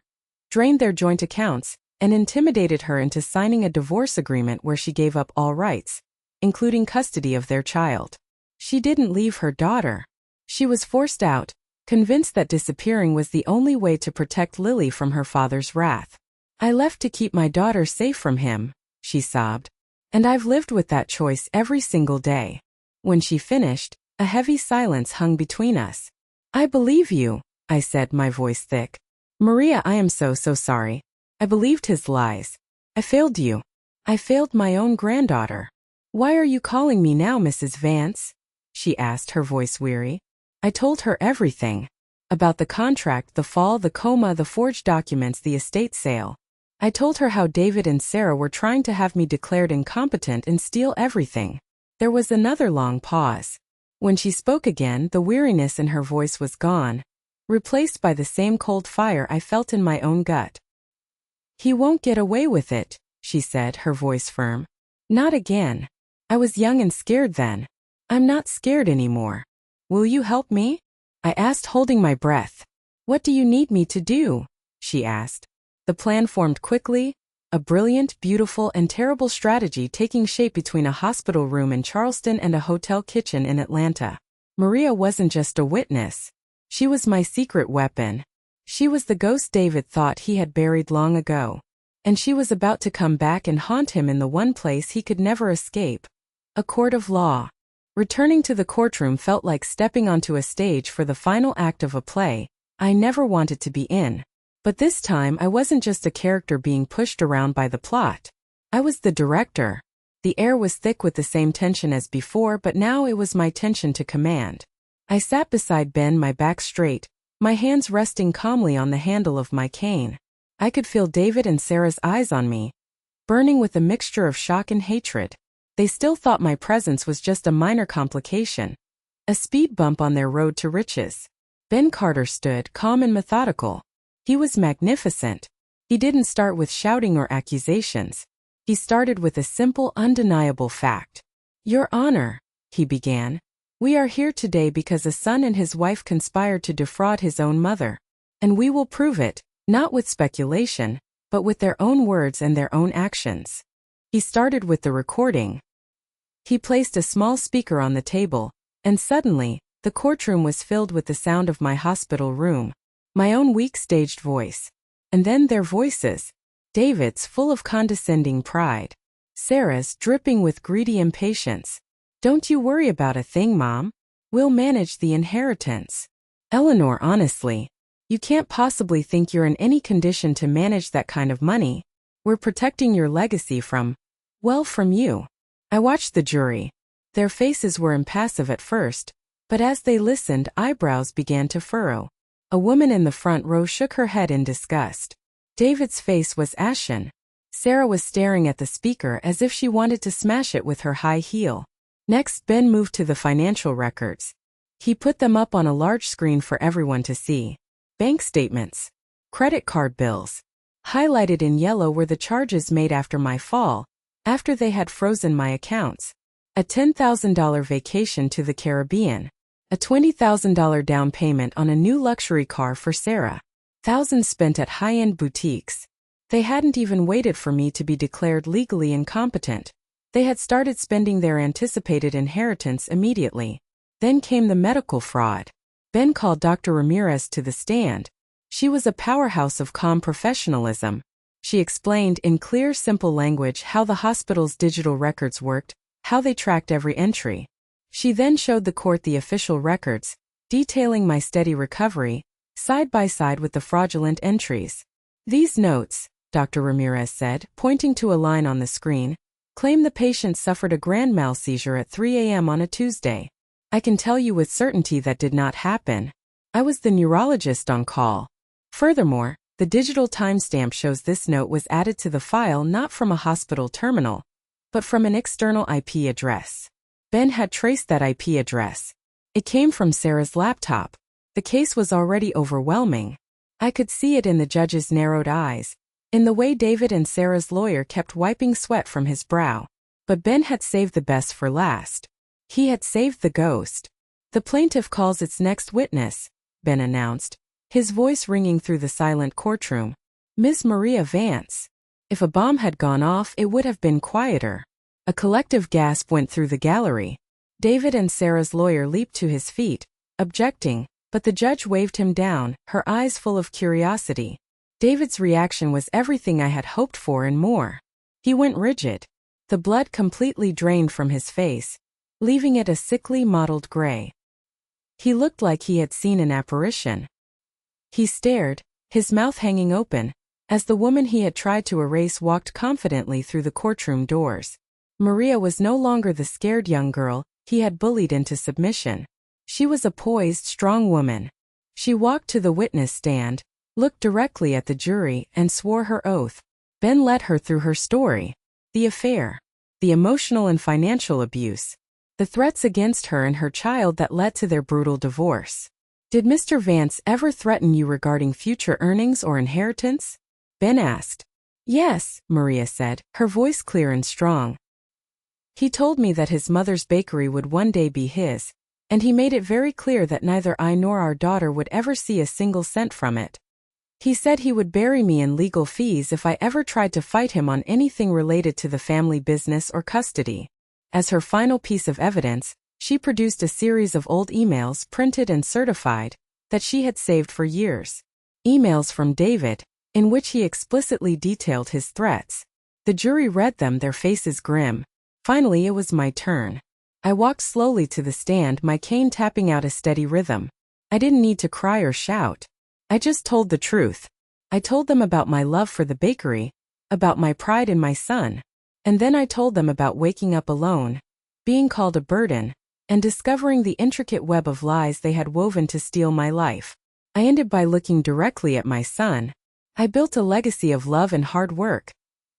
drained their joint accounts, and intimidated her into signing a divorce agreement where she gave up all rights, including custody of their child. She didn't leave her daughter. She was forced out, convinced that disappearing was the only way to protect Lily from her father's wrath. I left to keep my daughter safe from him, she sobbed. And I've lived with that choice every single day. When she finished, a heavy silence hung between us. I believe you, I said, my voice thick. Maria, I am so sorry. I believed his lies. I failed you. I failed my own granddaughter. Why are you calling me now, Mrs. Vance? She asked, her voice weary. I told her everything. About the contract, the fall, the coma, the forged documents, the estate sale. I told her how David and Sarah were trying to have me declared incompetent and steal everything. There was another long pause. When she spoke again, the weariness in her voice was gone, replaced by the same cold fire I felt in my own gut. He won't get away with it, she said, her voice firm. Not again. I was young and scared then. I'm not scared anymore. Will you help me? I asked, holding my breath. What do you need me to do? She asked. The plan formed quickly, a brilliant, beautiful, and terrible strategy taking shape between a hospital room in Charleston and a hotel kitchen in Atlanta. Maria wasn't just a witness. She was my secret weapon. She was the ghost David thought he had buried long ago. And she was about to come back and haunt him in the one place he could never escape. A court of law. Returning to the courtroom felt like stepping onto a stage for the final act of a play I never wanted to be in. But this time I wasn't just a character being pushed around by the plot. I was the director. The air was thick with the same tension as before, but now it was my tension to command. I sat beside Ben, my back straight, my hands resting calmly on the handle of my cane. I could feel David and Sarah's eyes on me, burning with a mixture of shock and hatred. They still thought my presence was just a minor complication, a speed bump on their road to riches. Ben Carter stood calm and methodical. He was magnificent. He didn't start with shouting or accusations. He started with a simple, undeniable fact. Your Honor, he began, we are here today because a son and his wife conspired to defraud his own mother. And we will prove it, not with speculation, but with their own words and their own actions. He started with the recording. He placed a small speaker on the table, and suddenly, the courtroom was filled with the sound of my hospital room, my own weak staged voice. And then their voices. David's full of condescending pride. Sarah's dripping with greedy impatience. Don't you worry about a thing, Mom. We'll manage the inheritance. Eleanor, honestly, you can't possibly think you're in any condition to manage that kind of money. We're protecting your legacy from you. I watched the jury. Their faces were impassive at first, but as they listened, eyebrows began to furrow. A woman in the front row shook her head in disgust. David's face was ashen. Sarah was staring at the speaker as if she wanted to smash it with her high heel. Next, Ben moved to the financial records. He put them up on a large screen for everyone to see. Bank statements, credit card bills. Highlighted in yellow were the charges made after my fall, after they had frozen my accounts. A $10,000 vacation to the Caribbean. A $20,000 down payment on a new luxury car for Sarah. Thousands spent at high-end boutiques. They hadn't even waited for me to be declared legally incompetent. They had started spending their anticipated inheritance immediately. Then came the medical fraud. Ben called Dr. Ramirez to the stand. She was a powerhouse of calm professionalism. She explained in clear, simple language how the hospital's digital records worked, how they tracked every entry. She then showed the court the official records, detailing my steady recovery, side by side with the fraudulent entries. These notes, Dr. Ramirez said, pointing to a line on the screen, claim the patient suffered a grand mal seizure at 3 a.m. on a Tuesday. I can tell you with certainty that did not happen. I was the neurologist on call. Furthermore, the digital timestamp shows this note was added to the file not from a hospital terminal, but from an external IP address. Ben had traced that IP address. It came from Sarah's laptop. The case was already overwhelming. I could see it in the judge's narrowed eyes, in the way David and Sarah's lawyer kept wiping sweat from his brow. But Ben had saved the best for last. He had saved the ghost. The plaintiff calls its next witness, Ben announced, his voice ringing through the silent courtroom. Ms. Maria Vance. If a bomb had gone off, it would have been quieter. A collective gasp went through the gallery. David and Sarah's lawyer leaped to his feet, objecting, but the judge waved him down, her eyes full of curiosity. David's reaction was everything I had hoped for and more. He went rigid. The blood completely drained from his face, leaving it a sickly mottled gray. He looked like he had seen an apparition. He stared, his mouth hanging open, as the woman he had tried to erase walked confidently through the courtroom doors. Maria was no longer the scared young girl he had bullied into submission. She was a poised, strong woman. She walked to the witness stand, looked directly at the jury, and swore her oath. Ben led her through her story. The affair. The emotional and financial abuse. The threats against her and her child that led to their brutal divorce. Did Mr. Vance ever threaten you regarding future earnings or inheritance? Ben asked. Yes, Maria said, her voice clear and strong. He told me that his mother's bakery would one day be his, and he made it very clear that neither I nor our daughter would ever see a single cent from it. He said he would bury me in legal fees if I ever tried to fight him on anything related to the family business or custody. As her final piece of evidence, she produced a series of old emails printed and certified that she had saved for years. Emails from David, in which he explicitly detailed his threats. The jury read them, their faces grim. Finally, it was my turn. I walked slowly to the stand, my cane tapping out a steady rhythm. I didn't need to cry or shout. I just told the truth. I told them about my love for the bakery, about my pride in my son. And then I told them about waking up alone, being called a burden, and discovering the intricate web of lies they had woven to steal my life. I ended by looking directly at my son. I built a legacy of love and hard work.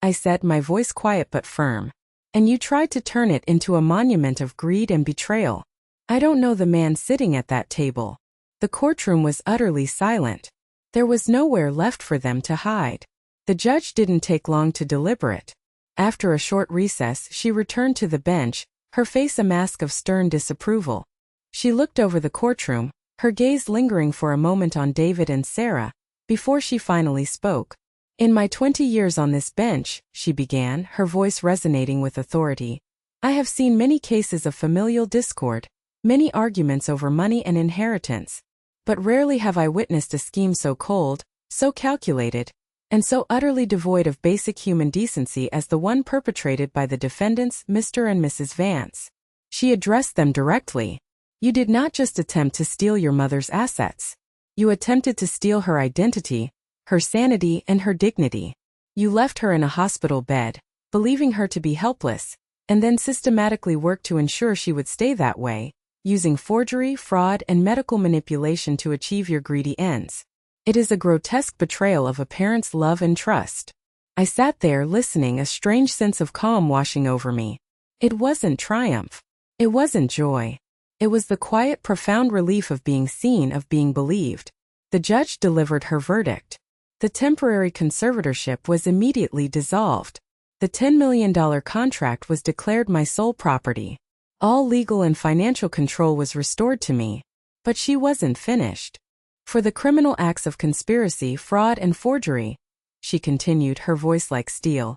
I said, my voice quiet but firm. And you tried to turn it into a monument of greed and betrayal. I don't know the man sitting at that table. The courtroom was utterly silent. There was nowhere left for them to hide. The judge didn't take long to deliberate. After a short recess, she returned to the bench, her face a mask of stern disapproval. She looked over the courtroom, her gaze lingering for a moment on David and Sarah, before she finally spoke. In my 20 years on this bench, she began, her voice resonating with authority, I have seen many cases of familial discord, many arguments over money and inheritance. But rarely have I witnessed a scheme so cold, so calculated, and so utterly devoid of basic human decency as the one perpetrated by the defendants, Mr. and Mrs. Vance. She addressed them directly. You did not just attempt to steal your mother's assets. You attempted to steal her identity, her sanity, and her dignity. You left her in a hospital bed, believing her to be helpless, and then systematically worked to ensure she would stay that way, using forgery, fraud, and medical manipulation to achieve your greedy ends. It is a grotesque betrayal of a parent's love and trust. I sat there listening, a strange sense of calm washing over me. It wasn't triumph. It wasn't joy. It was the quiet, profound relief of being seen, of being believed. The judge delivered her verdict. The temporary conservatorship was immediately dissolved. The $10 million contract was declared my sole property. All legal and financial control was restored to me. But she wasn't finished. For the criminal acts of conspiracy, fraud, and forgery, she continued, her voice like steel.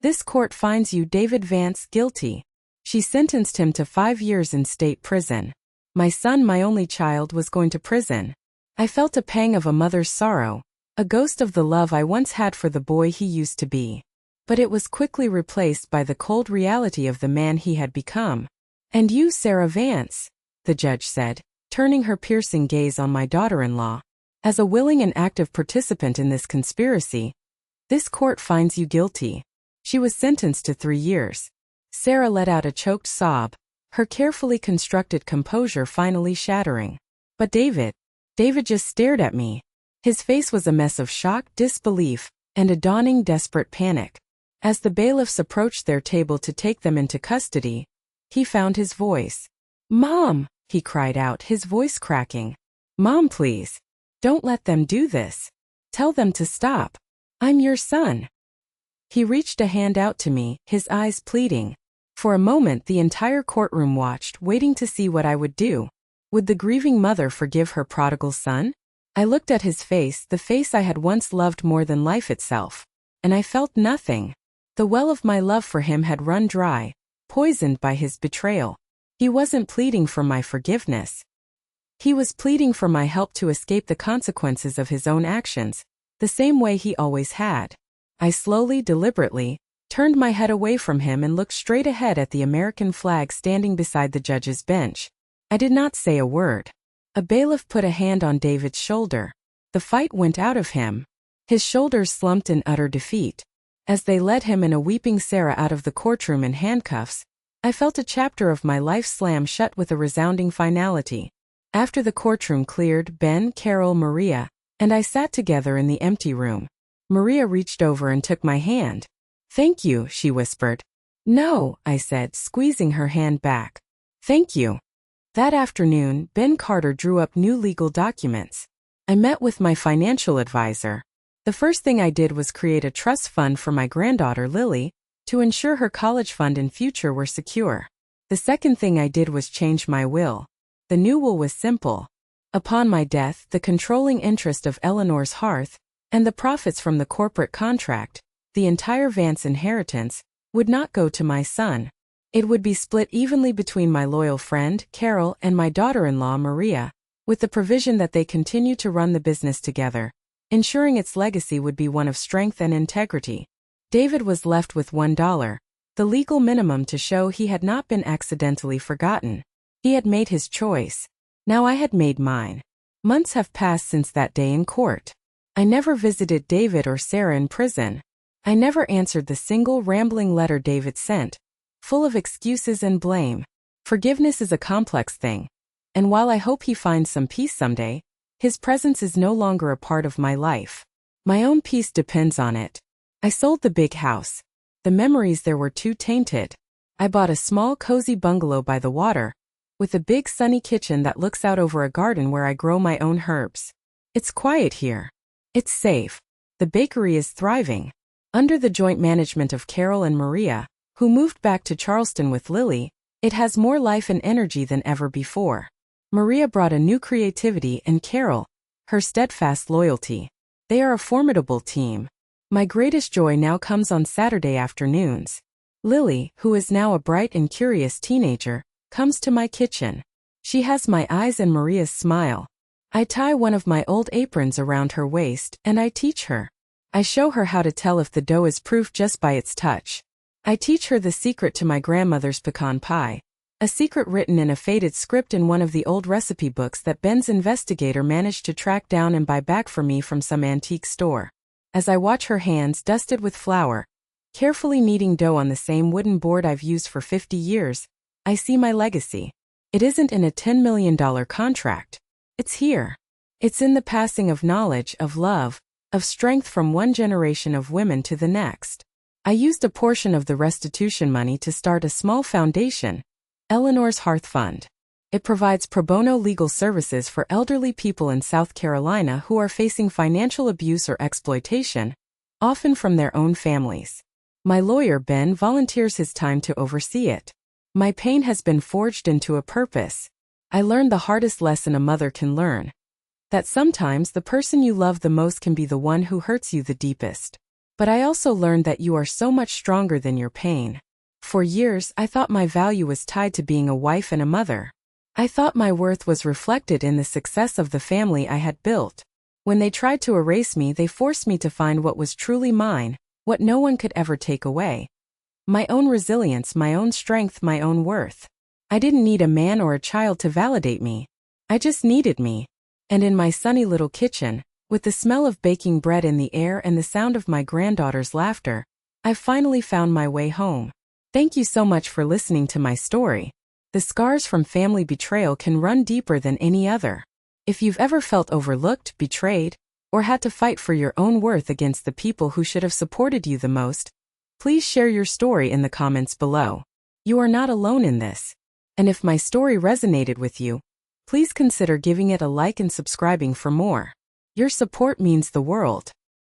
This court finds you, David Vance, guilty. She sentenced him to 5 years in state prison. My son, my only child, was going to prison. I felt a pang of a mother's sorrow, a ghost of the love I once had for the boy he used to be. But it was quickly replaced by the cold reality of the man he had become. And you, Sarah Vance, the judge said, turning her piercing gaze on my daughter-in-law. As a willing and active participant in this conspiracy, this court finds you guilty. She was sentenced to 3 years. Sarah let out a choked sob, her carefully constructed composure finally shattering. But David just stared at me. His face was a mess of shock, disbelief, and a dawning desperate panic. As the bailiffs approached their table to take them into custody, he found his voice. "Mom!" he cried out, his voice cracking. "Mom, please. Don't let them do this. Tell them to stop. I'm your son." He reached a hand out to me, his eyes pleading. For a moment the entire courtroom watched, waiting to see what I would do. Would the grieving mother forgive her prodigal son? I looked at his face, the face I had once loved more than life itself, and I felt nothing. The well of my love for him had run dry, poisoned by his betrayal. He wasn't pleading for my forgiveness. He was pleading for my help to escape the consequences of his own actions, the same way he always had. I slowly, deliberately, turned my head away from him and looked straight ahead at the American flag standing beside the judge's bench. I did not say a word. A bailiff put a hand on David's shoulder. The fight went out of him. His shoulders slumped in utter defeat. As they led him and a weeping Sarah out of the courtroom in handcuffs, I felt a chapter of my life slam shut with a resounding finality. After the courtroom cleared, Ben, Carol, Maria, and I sat together in the empty room. Maria reached over and took my hand. "Thank you," she whispered. "No," I said, squeezing her hand back. "Thank you." That afternoon, Ben Carter drew up new legal documents. I met with my financial advisor. The first thing I did was create a trust fund for my granddaughter Lily, to ensure her college fund and future were secure. The second thing I did was change my will. The new will was simple. Upon my death, the controlling interest of Eleanor's hearth, and the profits from the corporate contract, the entire Vance inheritance, would not go to my son. It would be split evenly between my loyal friend, Carol, and my daughter-in-law, Maria, with the provision that they continue to run the business together, ensuring its legacy would be one of strength and integrity. David was left with $1, the legal minimum to show he had not been accidentally forgotten. He had made his choice. Now I had made mine. Months have passed since that day in court. I never visited David or Sarah in prison. I never answered the single rambling letter David sent, full of excuses and blame. Forgiveness is a complex thing, and while I hope he finds some peace someday, his presence is no longer a part of my life. My own peace depends on it. I sold the big house. The memories there were too tainted. I bought a small cozy bungalow by the water, with a big sunny kitchen that looks out over a garden where I grow my own herbs. It's quiet here. It's safe. The bakery is thriving. Under the joint management of Carol and Maria, who moved back to Charleston with Lily, it has more life and energy than ever before. Maria brought a new creativity, and Carol, her steadfast loyalty. They are a formidable team. My greatest joy now comes on Saturday afternoons. Lily, who is now a bright and curious teenager, comes to my kitchen. She has my eyes and Maria's smile. I tie one of my old aprons around her waist, and I teach her. I show her how to tell if the dough is proof just by its touch. I teach her the secret to my grandmother's pecan pie, a secret written in a faded script in one of the old recipe books that Ben's investigator managed to track down and buy back for me from some antique store. As I watch her hands dusted with flour, carefully kneading dough on the same wooden board I've used for 50 years, I see my legacy. It isn't in a $10 million contract. It's here. It's in the passing of knowledge, of love, of strength from one generation of women to the next. I used a portion of the restitution money to start a small foundation, Eleanor's Hearth Fund. It provides pro bono legal services for elderly people in South Carolina who are facing financial abuse or exploitation, often from their own families. My lawyer Ben volunteers his time to oversee it. My pain has been forged into a purpose. I learned the hardest lesson a mother can learn. That sometimes the person you love the most can be the one who hurts you the deepest. But I also learned that you are so much stronger than your pain. For years, I thought my value was tied to being a wife and a mother. I thought my worth was reflected in the success of the family I had built. When they tried to erase me, they forced me to find what was truly mine, what no one could ever take away. My own resilience, my own strength, my own worth. I didn't need a man or a child to validate me. I just needed me. And in my sunny little kitchen, with the smell of baking bread in the air and the sound of my granddaughter's laughter, I finally found my way home. Thank you so much for listening to my story. The scars from family betrayal can run deeper than any other. If you've ever felt overlooked, betrayed, or had to fight for your own worth against the people who should have supported you the most, please share your story in the comments below. You are not alone in this. And if my story resonated with you, please consider giving it a like and subscribing for more. Your support means the world.